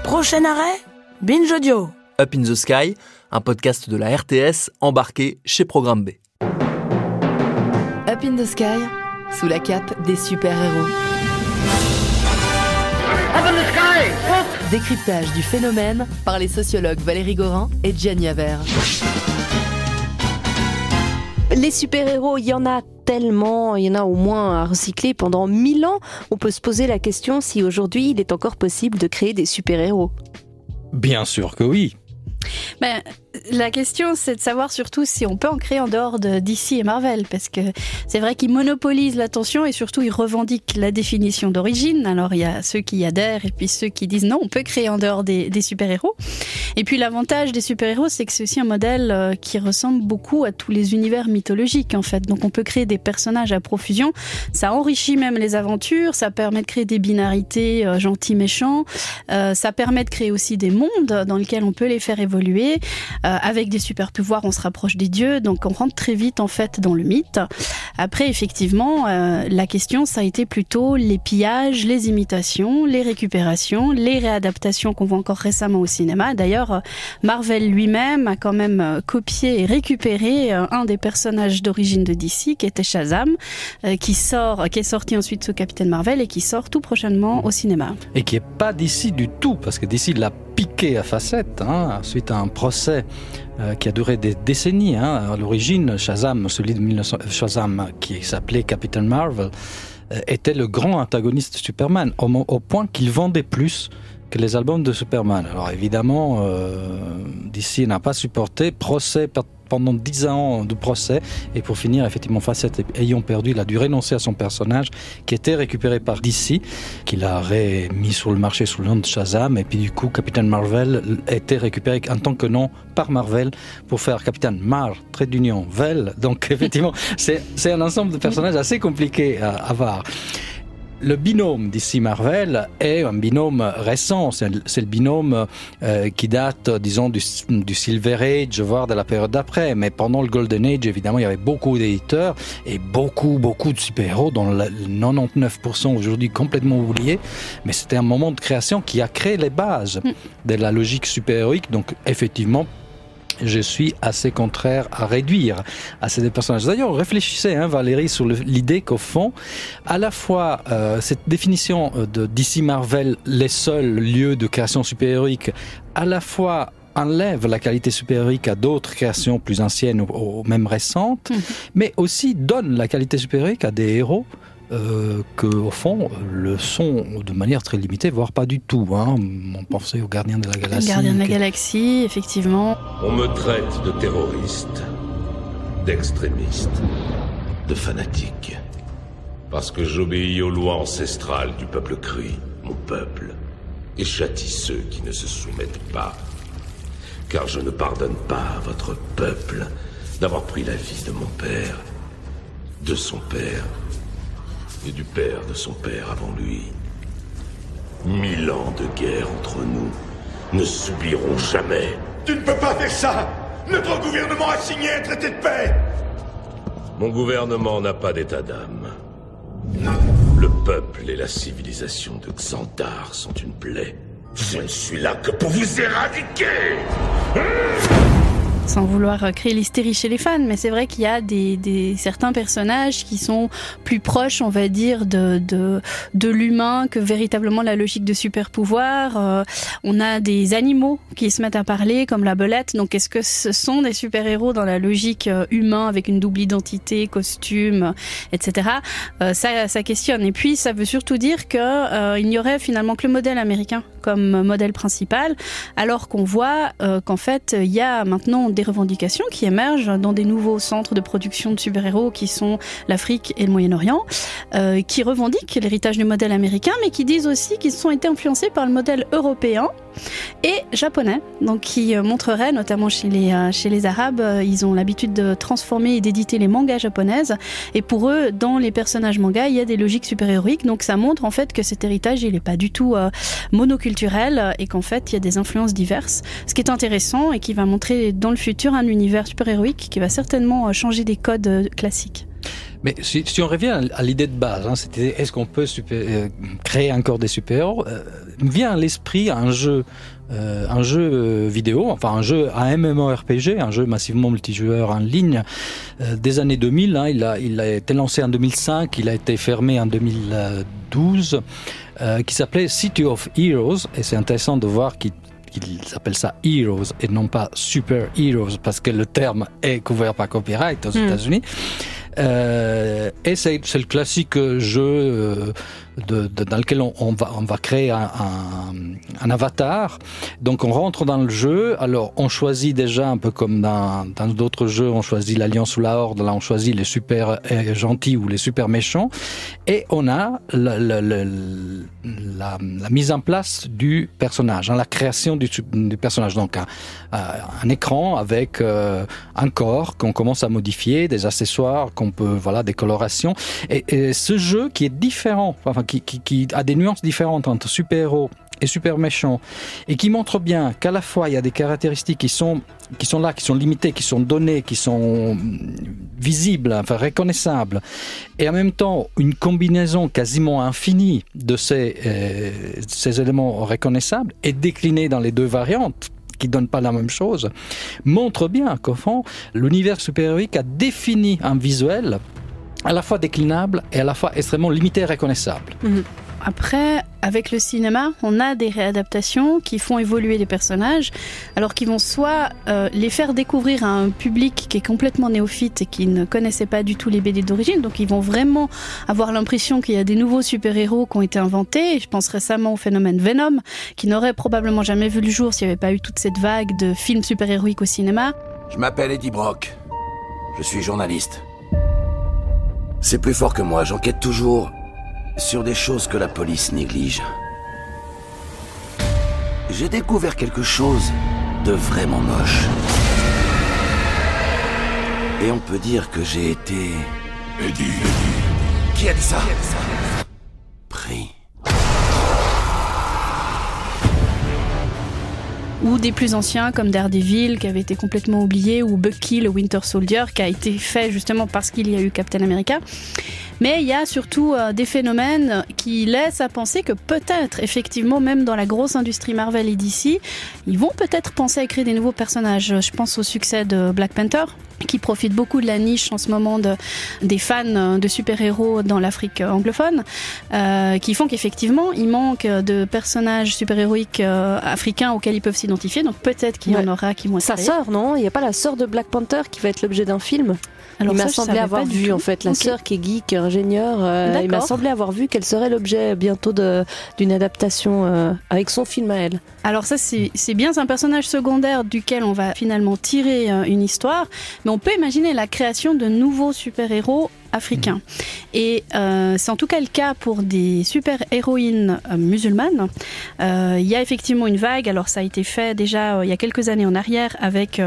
Prochain arrêt, Binge Audio. Up in the Sky, un podcast de la RTS embarqué chez Programme B. Up in the Sky, sous la cape des super-héros. Up in the Sky! Décryptage du phénomène par les sociologues Valérie Gorin et Gianni Haver. Les super-héros, il y en a tellement, il y en a au moins à recycler pendant 1000 ans. On peut se poser la question si aujourd'hui il est encore possible de créer des super-héros. Bien sûr que oui. La question, c'est de savoir surtout si on peut en créer en dehors de DC et Marvel, parce que c'est vrai qu'ils monopolisent l'attention et surtout ils revendiquent la définition d'origine. Alors il y a ceux qui y adhèrent et puis ceux qui disent non, on peut créer en dehors des super-héros. Et puis l'avantage des super-héros, c'est que c'est aussi un modèle qui ressemble beaucoup à tous les univers mythologiques en fait. Donc on peut créer des personnages à profusion, ça enrichit même les aventures, ça permet de créer des binarités gentils-méchants, ça permet de créer aussi des mondes dans lesquels on peut les faire évoluer. Avec des super pouvoirs, on se rapproche des dieux, donc on rentre très vite en fait dans le mythe. Après, effectivement, la question, ça a été plutôt les pillages, les imitations, les récupérations, les réadaptations qu'on voit encore récemment au cinéma. D'ailleurs, Marvel lui-même a quand même copié et récupéré un des personnages d'origine de DC, qui était Shazam, qui est sorti ensuite sous Captain Marvel et qui sort tout prochainement au cinéma. Et qui n'est pas DC du tout, parce que DC l'a piqué à facettes, suite à un procès qui a duré des décennies. À l'origine, Shazam, Shazam qui s'appelait Captain Marvel, était le grand antagoniste de Superman, au point qu'il vendait plus que les albums de Superman. Alors évidemment, DC n'a pas supporté, procès pendant 10 ans de procès, et pour finir, effectivement, Facette ayant perdu, il a dû renoncer à son personnage qui était récupéré par DC, qu'il a remis sur le marché sous le nom de Shazam, et puis du coup, Captain Marvel était récupéré en tant que nom par Marvel pour faire Captain Vel. Donc effectivement, c'est un ensemble de personnages assez compliqué à voir. Le binôme DC Marvel est un binôme récent, c'est le binôme qui date, disons, du Silver Age, voire de la période d'après. Mais pendant le Golden Age, évidemment, il y avait beaucoup d'éditeurs et beaucoup de super-héros, dont le 99% aujourd'hui complètement oubliés. Mais c'était un moment de création qui a créé les bases de la logique super-héroïque. Donc, effectivement, je suis assez contraire à réduire à ces personnages. D'ailleurs, réfléchissez, Valérie, sur l'idée qu'au fond, à la fois, cette définition de DC Marvel, les seuls lieux de création super-héroïque, à la fois enlève la qualité super-héroïque à d'autres créations plus anciennes ou même récentes, mais aussi donne la qualité super-héroïque à des héros que, au fond, le sont de manière très limitée, voire pas du tout. On pensait aux Gardiens de la Galaxie. Gardiens de la Galaxie, effectivement. On me traite de terroriste, d'extrémiste, de fanatique. Parce que j'obéis aux lois ancestrales du peuple Kree, mon peuple, et châtie ceux qui ne se soumettent pas. Car je ne pardonne pas à votre peuple d'avoir pris la vie de mon père, de son père, et du père de son père avant lui. 1000 ans de guerre entre nous ne subiront jamais. Tu ne peux pas faire ça! Notre gouvernement a signé un traité de paix! Mon gouvernement n'a pas d'état d'âme. Le peuple et la civilisation de Xandar sont une plaie. Je ne suis là que pour vous éradiquer! Sans vouloir créer l'hystérie chez les fans, mais c'est vrai qu'il y a certains personnages qui sont plus proches, on va dire, de l'humain que véritablement la logique de super pouvoir. On a des animaux qui se mettent à parler, comme la belette. Donc, est-ce que ce sont des super-héros dans la logique humain, avec une double identité, costume, etc. Ça questionne. Et puis, ça veut surtout dire que il n'y aurait finalement que le modèle américain comme modèle principal, alors qu'on voit qu'en fait, il y a maintenant des revendications qui émergent dans des nouveaux centres de production de super-héros qui sont l'Afrique et le Moyen-Orient, qui revendiquent l'héritage du modèle américain, mais qui disent aussi qu'ils ont été influencés par le modèle européen et japonais, donc qui montrerait, notamment chez les Arabes, ils ont l'habitude de transformer et d'éditer les mangas japonaises, et pour eux, dans les personnages mangas, il y a des logiques super-héroïques, donc ça montre en fait que cet héritage, il n'est pas du tout monoculturel, et qu'en fait, il y a des influences diverses, ce qui est intéressant et qui va montrer dans le futur un univers super-héroïque qui va certainement changer des codes classiques. Mais si on revient à l'idée de base, c'était est-ce qu'on peut créer encore des super-héros, me vient à l'esprit un jeu vidéo, enfin un jeu, un MMORPG, un jeu massivement multijoueur en ligne des années 2000. Il a été lancé en 2005, il a été fermé en 2012, qui s'appelait City of Heroes, et c'est intéressant de voir qu'ils appellent ça Heroes et non pas Super Heroes, parce que le terme est couvert par copyright aux États-Unis. Et c'est le classique jeu dans lequel on va créer un avatar. Donc on rentre dans le jeu. Alors on choisit déjà, un peu comme dans d'autres jeux, on choisit l'Alliance ou la Horde. Là on choisit les super gentils ou les super méchants. Et on a la mise en place du personnage, la création du personnage. Donc un écran avec un corps qu'on commence à modifier, des accessoires qu'on peut, des colorations. Et ce jeu qui est différent, qui a des nuances différentes entre super-héros et super méchants, et qui montre bien qu'à la fois il y a des caractéristiques qui sont là, qui sont limitées, qui sont données, qui sont visibles, reconnaissables, et en même temps une combinaison quasiment infinie de ces éléments reconnaissables et déclinés dans les deux variantes qui ne donnent pas la même chose, montre bien qu'au fond l'univers super-héroïque a défini un visuel à la fois déclinable et à la fois extrêmement limité et reconnaissable. Après, avec le cinéma, on a des réadaptations qui font évoluer les personnages, alors qu'ils vont soit les faire découvrir à un public qui est complètement néophyte et qui ne connaissait pas du tout les BD d'origine, donc ils vont vraiment avoir l'impression qu'il y a des nouveaux super-héros qui ont été inventés. Je pense récemment au phénomène Venom, qui n'aurait probablement jamais vu le jour s'il n'y avait pas eu toute cette vague de films super-héroïques au cinéma. Je m'appelle Eddie Brock, je suis journaliste. C'est plus fort que moi, j'enquête toujours sur des choses que la police néglige. J'ai découvert quelque chose de vraiment moche. Et on peut dire que j'ai été... Eddie. Qui a dit ça? Pris. Ou des plus anciens comme Daredevil qui avait été complètement oublié, ou Bucky le Winter Soldier qui a été fait justement parce qu'il y a eu Captain America. Mais il y a surtout des phénomènes qui laissent à penser que peut-être, effectivement, même dans la grosse industrie Marvel et DC, ils vont peut-être penser à créer des nouveaux personnages. Je pense au succès de Black Panther, qui profite beaucoup de la niche en ce moment des fans de super-héros dans l'Afrique anglophone, qui font qu'effectivement, il manque de personnages super-héroïques africains auxquels ils peuvent s'identifier. Donc peut-être qu'il y en aura qui vont être Sa sœur, non? Il n'y a pas la sœur de Black Panther qui va être l'objet d'un film? Alors il m'a semblé avoir vu en fait la sœur qui est geek, ingénieure. Il m'a semblé avoir vu qu'elle serait l'objet bientôt d'une adaptation avec son film à elle. Alors ça c'est bien, c'est un personnage secondaire duquel on va finalement tirer une histoire, mais on peut imaginer la création de nouveaux super-héros africains. Et c'est en tout cas le cas pour des super-héroïnes musulmanes. Il y a effectivement une vague, alors ça a été fait déjà il y a quelques années en arrière avec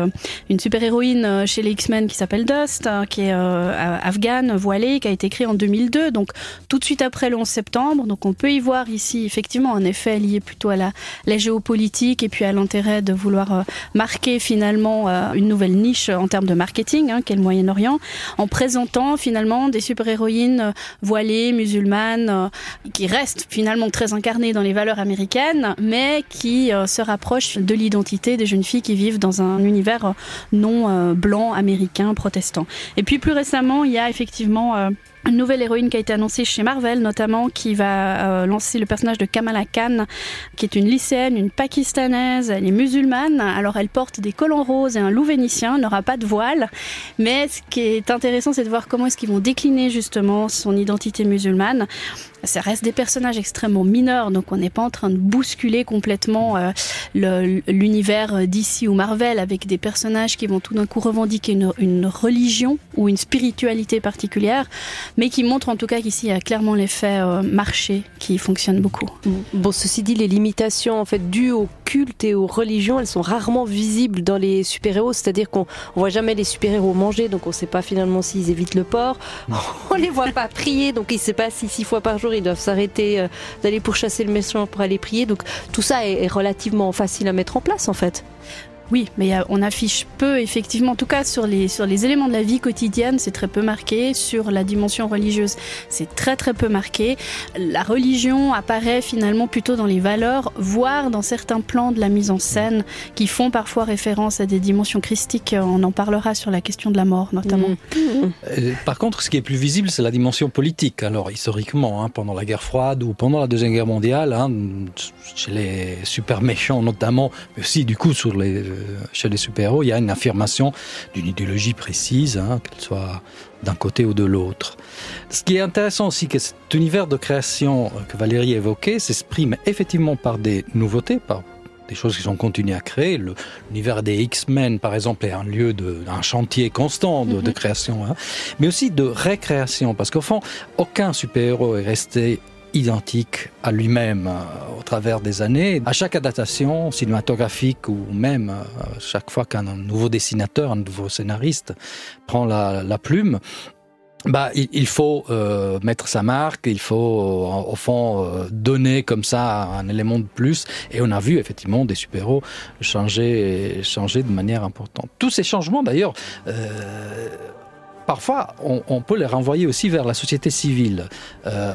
une super-héroïne chez les X-Men qui s'appelle Dust, qui est afghane, voilée, qui a été créée en 2002, donc tout de suite après le 11 septembre. Donc on peut y voir ici effectivement un effet lié plutôt à la géopolitique et puis à l'intérêt de vouloir marquer finalement une nouvelle niche en termes de marketing, qu'est le Moyen-Orient, en présentant finalement des super-héroïnes voilées, musulmanes, qui restent finalement très incarnées dans les valeurs américaines, mais qui se rapprochent de l'identité des jeunes filles qui vivent dans un univers non blanc, américain, protestant. Et puis plus récemment, il y a effectivement... une nouvelle héroïne qui a été annoncée chez Marvel, notamment, qui va lancer le personnage de Kamala Khan, qui est une lycéenne, une pakistanaise, elle est musulmane, alors elle porte des collants roses et un loup vénitien, elle n'aura pas de voile, mais ce qui est intéressant, c'est de voir comment est-ce qu'ils vont décliner justement son identité musulmane. Ça reste des personnages extrêmement mineurs, donc on n'est pas en train de bousculer complètement l'univers DC ou Marvel avec des personnages qui vont tout d'un coup revendiquer une religion ou une spiritualité particulière, mais qui montrent en tout cas qu'ici il y a clairement l'effet marché qui fonctionne beaucoup. Bon, ceci dit, les limitations en fait dues au culte et aux religions, elles sont rarement visibles dans les super-héros, c'est-à-dire qu'on voit jamais les super-héros manger, donc on ne sait pas finalement s'ils évitent le porc, on les voit pas prier, donc il ne sait pas si 6 fois par jour ils doivent s'arrêter d'aller pourchasser le méchant pour aller prier, donc tout ça est relativement facile à mettre en place en fait. Oui, mais on affiche peu, effectivement, en tout cas sur les éléments de la vie quotidienne, c'est très peu marqué. Sur la dimension religieuse, c'est très très peu marqué. La religion apparaît finalement plutôt dans les valeurs, voire dans certains plans de la mise en scène qui font parfois référence à des dimensions christiques. On en parlera sur la question de la mort, notamment. Par contre, ce qui est plus visible, c'est la dimension politique. Alors, historiquement, pendant la guerre froide ou pendant la Deuxième Guerre mondiale, chez les super méchants notamment, mais aussi du coup chez les super-héros, il y a une affirmation d'une idéologie précise, qu'elle soit d'un côté ou de l'autre. Ce qui est intéressant aussi, que cet univers de création que Valérie évoquait s'exprime effectivement par des nouveautés, par des choses qui sont continuées à créer. L'univers des X-Men, par exemple, est un chantier constant de création, mais aussi de récréation, parce qu'au fond, aucun super-héros est resté identique à lui-même au travers des années. À chaque adaptation cinématographique ou même chaque fois qu'un nouveau dessinateur, un nouveau scénariste prend la plume, il faut mettre sa marque, il faut au fond donner comme ça un élément de plus, et on a vu effectivement des super-héros changer de manière importante. Tous ces changements d'ailleurs parfois, on peut les renvoyer aussi vers la société civile.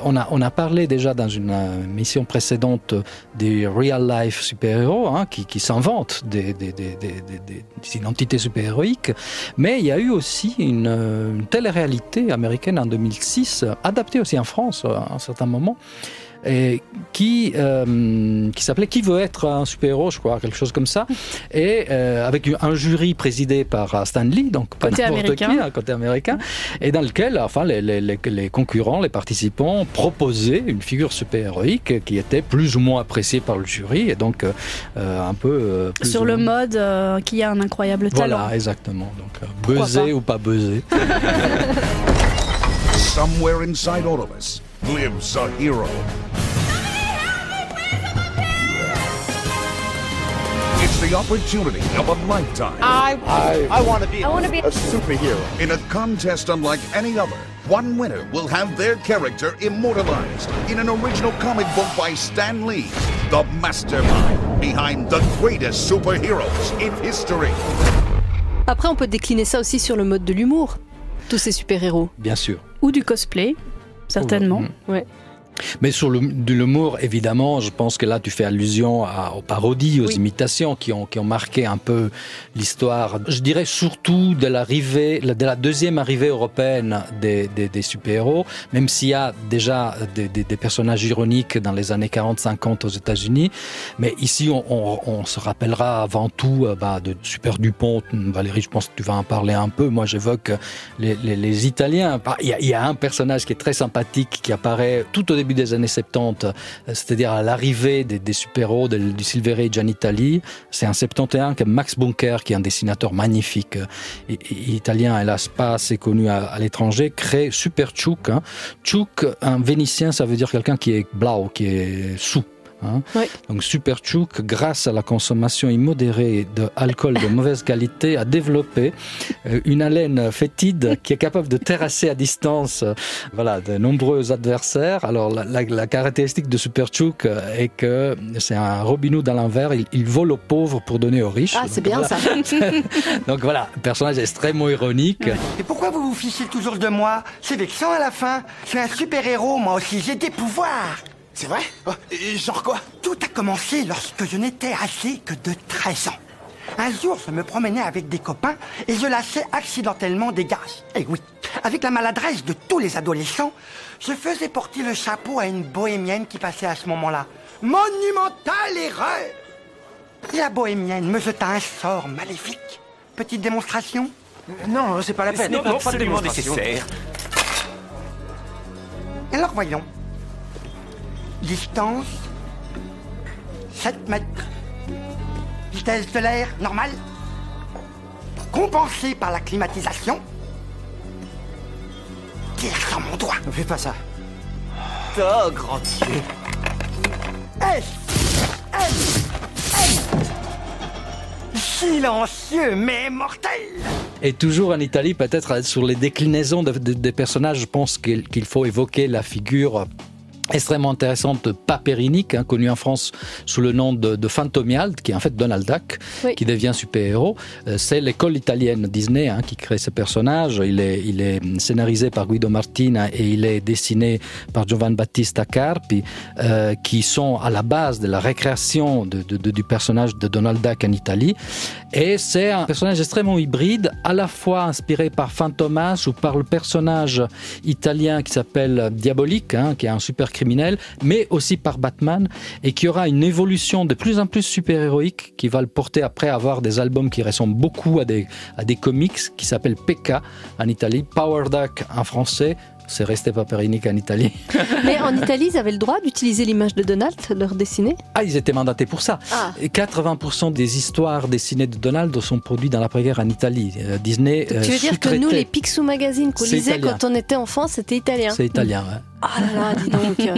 On a parlé déjà dans une émission précédente des real-life super-héros qui s'inventent des identités super-héroïques, mais il y a eu aussi une télé-réalité américaine en 2006, adaptée aussi en France à un certain moment, et qui s'appelait « Qui veut être un super-héros ?» je crois, quelque chose comme ça, et avec un jury présidé par Stan Lee, donc pas n'importe qui, un côté américain, et dans lequel les concurrents, les participants proposaient une figure super-héroïque qui était plus ou moins appréciée par le jury, et donc un peu... sur le mode qui a un incroyable talent. Voilà, exactement. Donc buzzer ou pas buzzer. Somewhere inside all of us lives a hero. It's the opportunity of a lifetime. I want to be a superhero. In a contest unlike any other, one winner will have their character immortalized in an original comic book by Stan Lee, the mastermind behind the greatest superheroes in history. Après, on peut décliner ça aussi sur le mode de l'humour, tous ces super-héros. Bien sûr. Ou du cosplay, certainement. Ouais. Mais sur de l'humour, évidemment, je pense que là, tu fais allusion aux parodies, aux imitations qui ont marqué un peu l'histoire. Je dirais surtout de la deuxième arrivée européenne des super-héros, même s'il y a déjà des personnages ironiques dans les années 40-50 aux États-Unis. Mais ici, on se rappellera avant tout de Super Dupont. Valérie, je pense que tu vas en parler un peu. Moi, j'évoque les Italiens. Il y a un personnage qui est très sympathique, qui apparaît tout au début des années 70, c'est-à-dire à l'arrivée des super-héros du Silver Age en Italie. C'est en 71 que Max Bunker, qui est un dessinateur magnifique, italien, hélas pas assez connu à l'étranger, crée Super Ciuc. Ciuc, un Vénitien, ça veut dire quelqu'un qui est blau, qui est sous. Donc Super Ciuc, grâce à la consommation immodérée d'alcool de mauvaise qualité, a développé une haleine fétide qui est capable de terrasser à distance de nombreux adversaires. Alors la caractéristique de Super Ciuc est que c'est un Robin Hood à l'envers, il vole aux pauvres pour donner aux riches. Ah, c'est bien ça. Donc voilà, un personnage extrêmement ironique. Et pourquoi vous vous fichez toujours de moi? C'est vexant à la fin. Je suis un super-héros, moi aussi, j'ai des pouvoirs. C'est vrai? Genre quoi? Tout a commencé lorsque je n'étais âgé que de 13 ans. Un jour, je me promenais avec des copains et je lâchais accidentellement des gaz. Et oui, avec la maladresse de tous les adolescents, je faisais porter le chapeau à une bohémienne qui passait à ce moment-là. Monumentale erreur! La bohémienne me jeta un sort maléfique. Petite démonstration? Non, c'est pas la peine. Non, pas de démonstration. Nécessaire. Alors voyons. Distance 7 mètres. Vitesse de l'air normale. Compensée par la climatisation. Tire sur mon doigt. Ne fais pas ça. Oh, grand Dieu. Silencieux mais mortel. Et toujours en Italie, peut-être sur les déclinaisons des personnages, je pense qu'il faut évoquer la figure extrêmement intéressante de Papérinik, connu en France sous le nom de Fantomiald, qui est en fait Donald Duck, qui devient super-héros. C'est l'école italienne Disney qui crée ce personnage. Il est scénarisé par Guido Martina et il est dessiné par Giovanni Battista Carpi, qui sont à la base de la récréation du personnage de Donald Duck en Italie. Et c'est un personnage extrêmement hybride, à la fois inspiré par Fantomas ou par le personnage italien qui s'appelle Diabolique, qui est un super criminel, mais aussi par Batman, et qui aura une évolution de plus en plus super-héroïque qui va le porter après à avoir des albums qui ressemblent beaucoup à des comics qui s'appellent P.K. en Italie, Power Duck en français. C'est resté Papérinik en Italie. Mais en Italie, ils avaient le droit d'utiliser l'image de Donald, leur dessiner ? Ils étaient mandatés pour ça. Et 80% des histoires dessinées de Donald sont produites dans l'après-guerre en Italie. Disney tu veux dire que nous, les Picsou Magazine qu'on lisait quand on était enfant, c'était italien ? C'est italien, ouais. Ah là là, dis donc.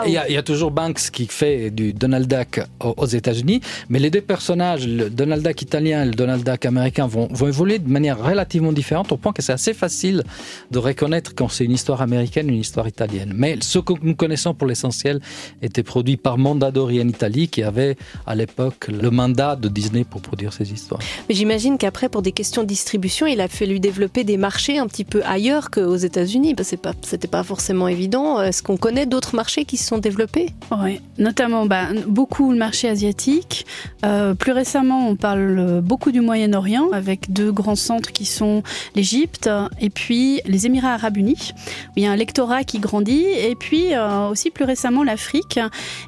Il y a toujours Banks qui fait du Donald Duck aux États-Unis, mais les deux personnages, le Donald Duck italien et le Donald Duck américain, vont évoluer de manière relativement différente, au point que c'est assez facile de reconnaître quand c'est une histoire américaine, une histoire italienne. Mais ce que nous connaissons pour l'essentiel était produit par Mondadori en Italie, qui avait à l'époque le mandat de Disney pour produire ces histoires. Mais j'imagine qu'après, pour des questions de distribution, il a fallu développer des marchés un petit peu ailleurs qu'aux États-Unis, parce que c'était pas forcément évident. Est-ce qu'on connaît d'autres marchés qui se sont développés ? Oui, notamment beaucoup le marché asiatique. Plus récemment, on parle beaucoup du Moyen-Orient, avec deux grands centres qui sont l'Égypte et puis les Émirats Arabes Unis, où il y a un lectorat qui grandit, et puis aussi plus récemment l'Afrique.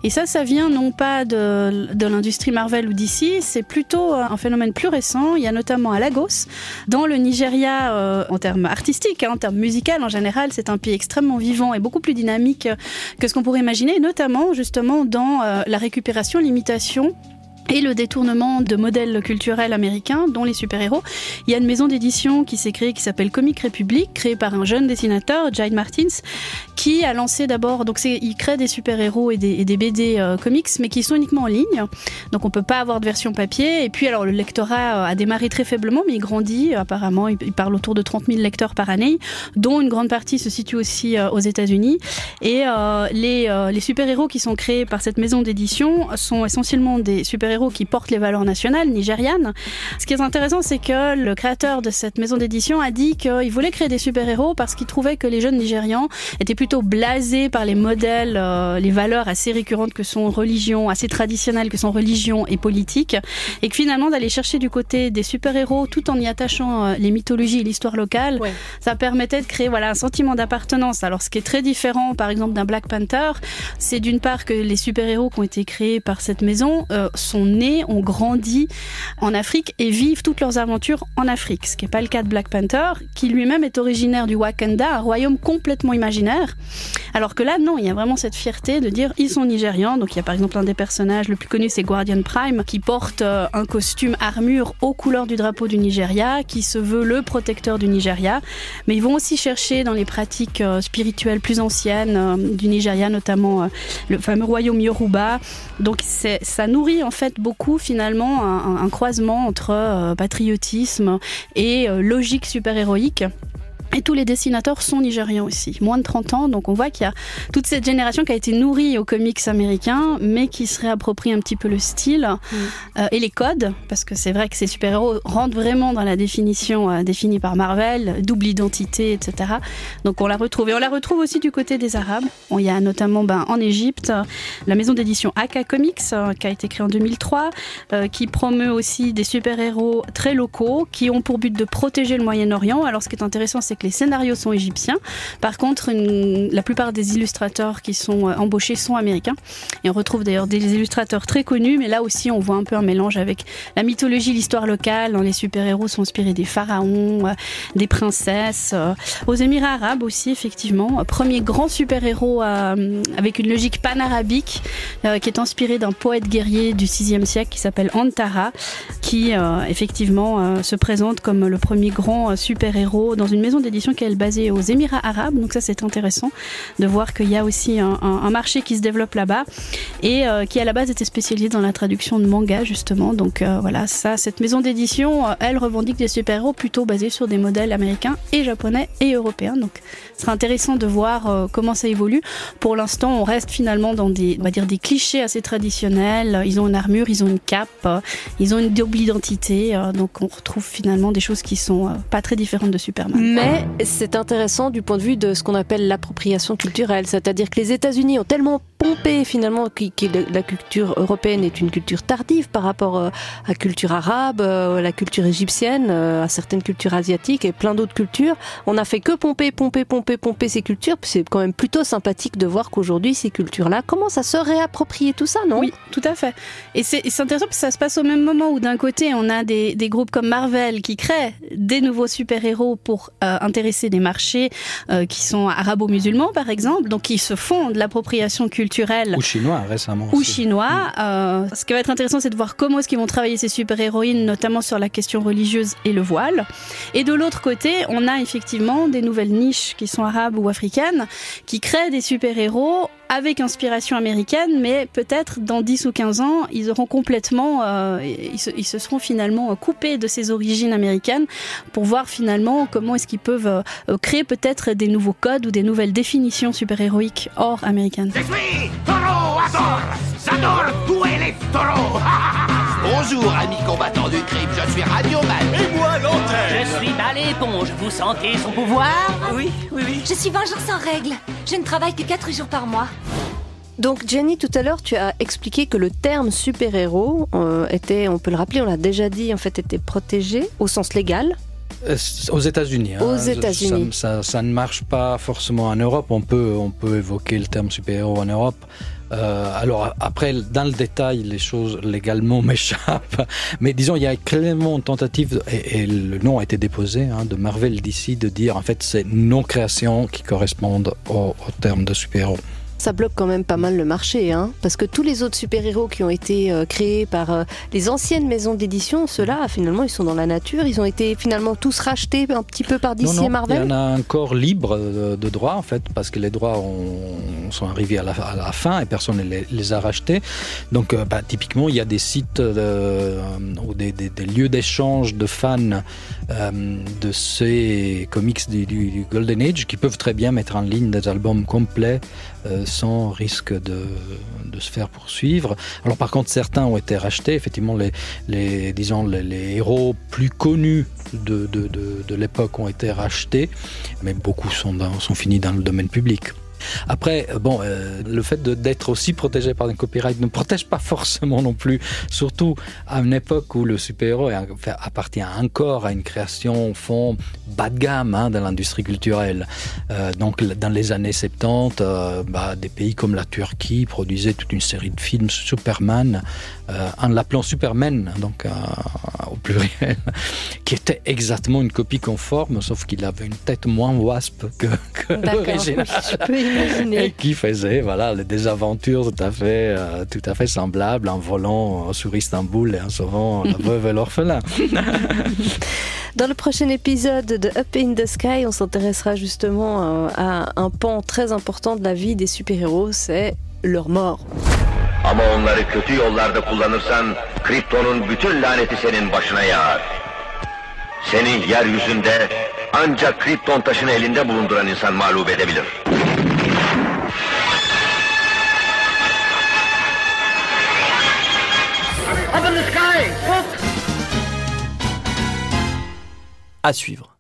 Et ça vient non pas de l'industrie Marvel ou DC, c'est plutôt un phénomène plus récent. Il y a notamment à Lagos, dans le Nigeria, en termes artistiques, en termes musicaux en général, c'est un pays extrêmement vivant et beaucoup plus dynamique que ce qu'on pourrait imaginer, et notamment justement dans la récupération, l'imitation et le détournement de modèles culturels américains, dont les super-héros. Il y a une maison d'édition qui s'est créée, qui s'appelle Comic Republic, créée par un jeune dessinateur, Jade Martins, qui a lancé d'abord, il crée des super-héros et des BD comics, mais qui sont uniquement en ligne. Donc on peut pas avoir de version papier. Et puis alors le lectorat a démarré très faiblement, mais il grandit. Apparemment, il parle autour de 30 000 lecteurs par année, dont une grande partie se situe aussi aux États-Unis. Et les super-héros qui sont créés par cette maison d'édition sont essentiellement des super-héros qui portent les valeurs nationales nigérianes. Ce qui est intéressant, c'est que le créateur de cette maison d'édition a dit qu'il voulait créer des super-héros parce qu'il trouvait que les jeunes Nigérians étaient plutôt blasés par les modèles, les valeurs assez récurrentes que sont religion, assez traditionnelles que sont religion et politique, et que finalement d'aller chercher du côté des super-héros tout en y attachant les mythologies et l'histoire locale, ça permettait de créer un sentiment d'appartenance. Alors ce qui est très différent par exemple d'un Black Panther, c'est d'une part que les super-héros qui ont été créés par cette maison sont nés, ont grandi en Afrique et vivent toutes leurs aventures en Afrique. Ce qui n'est pas le cas de Black Panther, qui lui-même est originaire du Wakanda, un royaume complètement imaginaire. Alors que là, non, il y a vraiment cette fierté de dire ils sont nigérians. Donc il y a par exemple un des personnages le plus connu, c'est Guardian Prime, qui porte un costume armure aux couleurs du drapeau du Nigeria, qui se veut le protecteur du Nigeria. Mais ils vont aussi chercher dans les pratiques spirituelles plus anciennes du Nigeria, notamment le fameux royaume Yoruba. Donc ça nourrit en fait beaucoup finalement un croisement entre patriotisme et logique super-héroïque. Et tous les dessinateurs sont nigérians aussi, moins de 30 ans, donc on voit qu'il y a toute cette génération qui a été nourrie aux comics américains, mais qui se réapproprie un petit peu le style et les codes, parce que c'est vrai que ces super-héros rentrent vraiment dans la définition définie par Marvel, double identité, etc. Donc on la retrouve, et on la retrouve aussi du côté des Arabes. Il y a notamment en Égypte la maison d'édition Aka Comics, qui a été créée en 2003, qui promeut aussi des super-héros très locaux, qui ont pour but de protéger le Moyen-Orient. Alors ce qui est intéressant, c'est que les scénarios sont égyptiens. Par contre, la plupart des illustrateurs qui sont embauchés sont américains. Et on retrouve d'ailleurs des illustrateurs très connus, mais là aussi on voit un peu un mélange avec la mythologie, l'histoire locale. Les super-héros sont inspirés des pharaons, des princesses. Aux Émirats Arabes aussi, effectivement. Premier grand super-héros avec une logique pan-arabique qui est inspiré d'un poète guerrier du 6e siècle qui s'appelle Antara, qui effectivement se présente comme le premier grand super-héros dans une maison d'édition d'édition qui est basée aux Émirats arabes, donc ça c'est intéressant de voir qu'il y a aussi un marché qui se développe là-bas et qui à la base était spécialisé dans la traduction de manga justement. Donc voilà, cette maison d'édition, elle revendique des super-héros plutôt basés sur des modèles américains et japonais et européens. Donc ce sera intéressant de voir comment ça évolue. Pour l'instant, on reste finalement dans des clichés assez traditionnels. Ils ont une armure, ils ont une cape, ils ont une double identité. Donc on retrouve finalement des choses qui sont pas très différentes de Superman. Mais c'est intéressant du point de vue de ce qu'on appelle l'appropriation culturelle. C'est-à-dire que les États-Unis ont tellement pompé finalement que la culture européenne est une culture tardive par rapport à la culture arabe, à la culture égyptienne, à certaines cultures asiatiques et plein d'autres cultures. On n'a fait que pomper ces cultures. C'est quand même plutôt sympathique de voir qu'aujourd'hui ces cultures-là commencent à se réapproprier tout ça, non ? Oui, tout à fait. Et c'est intéressant parce que ça se passe au même moment où d'un côté on a des groupes comme Marvel qui créent des nouveaux super-héros pour intéresser des marchés qui sont arabo-musulmans par exemple, donc qui se font de l'appropriation culturelle. Ou chinois récemment. Ou chinois. Ce qui va être intéressant, c'est de voir comment est-ce qu'ils vont travailler ces super-héroïnes, notamment sur la question religieuse et le voile. Et de l'autre côté, on a effectivement des nouvelles niches qui sont arabes ou africaines, qui créent des super-héros avec inspiration américaine, mais peut-être dans 10 ou 15 ans, ils auront complètement, ils se seront finalement coupés de ces origines américaines pour voir finalement comment est-ce qu'ils peuvent créer peut-être des nouveaux codes ou des nouvelles définitions super-héroïques hors américaines. Je suis taureau Azor, j'adore tuer les taureaux. Bonjour, amis combattants du crime, je suis Radioman. Et moi, Lanterne. Je suis Balai Éponge, vous sentez son pouvoir ? Oui. Je suis Vengeur sans règle. Je ne travaille que 4 jours par mois. Donc Jenny, tout à l'heure, tu as expliqué que le terme super-héros était, on peut le rappeler, on l'a déjà dit, en fait, était protégé au sens légal. Aux États-Unis. Aux États-Unis. Ça ne marche pas forcément en Europe. On peut évoquer le terme super-héros en Europe. Alors après, dans le détail, les choses légalement m'échappent. Mais disons, il y a clairement une tentative, et le nom a été déposé, de Marvel DC, de dire en fait c'est nos créations qui correspondent au terme de super-héros. Ça bloque quand même pas mal le marché, parce que tous les autres super-héros qui ont été créés par les anciennes maisons d'édition, ceux-là, finalement, ils sont dans la nature, ils ont été finalement tous rachetés un petit peu par DC et Marvel. Il y en a encore libre de droits, en fait, parce que les droits sont arrivés à la fin et personne ne les a rachetés. Donc, typiquement, il y a des sites ou des lieux d'échange de fans de ces comics du Golden Age qui peuvent très bien mettre en ligne des albums complets sans risque de se faire poursuivre. Alors par contre, certains ont été rachetés. Effectivement, les héros plus connus de l'époque ont été rachetés, mais beaucoup sont finis dans le domaine public. Après, le fait d'être aussi protégé par un copyright ne protège pas forcément non plus, surtout à une époque où le super-héros appartient encore à une création au fond bas de gamme dans l'industrie culturelle. Donc dans les années 70, des pays comme la Turquie produisaient toute une série de films Superman, en l'appelant Superman, donc au pluriel, qui était exactement une copie conforme, sauf qu'il avait une tête moins wasp que l'original. Et qui faisait des aventures tout à fait semblables en volant sur Istanbul et en sauvant la veuve et l'orphelin. Dans le prochain épisode de Up in the Sky, on s'intéressera justement à un pan très important de la vie des super-héros, c'est leur mort. Ama onları kötü yollarda kullanırsan Krypton'un bütün laneti senin başına yağar. Seni yeryüzünde ancak Krypton taşını elinde bulunduran insan mağlup edebilir. À suivre.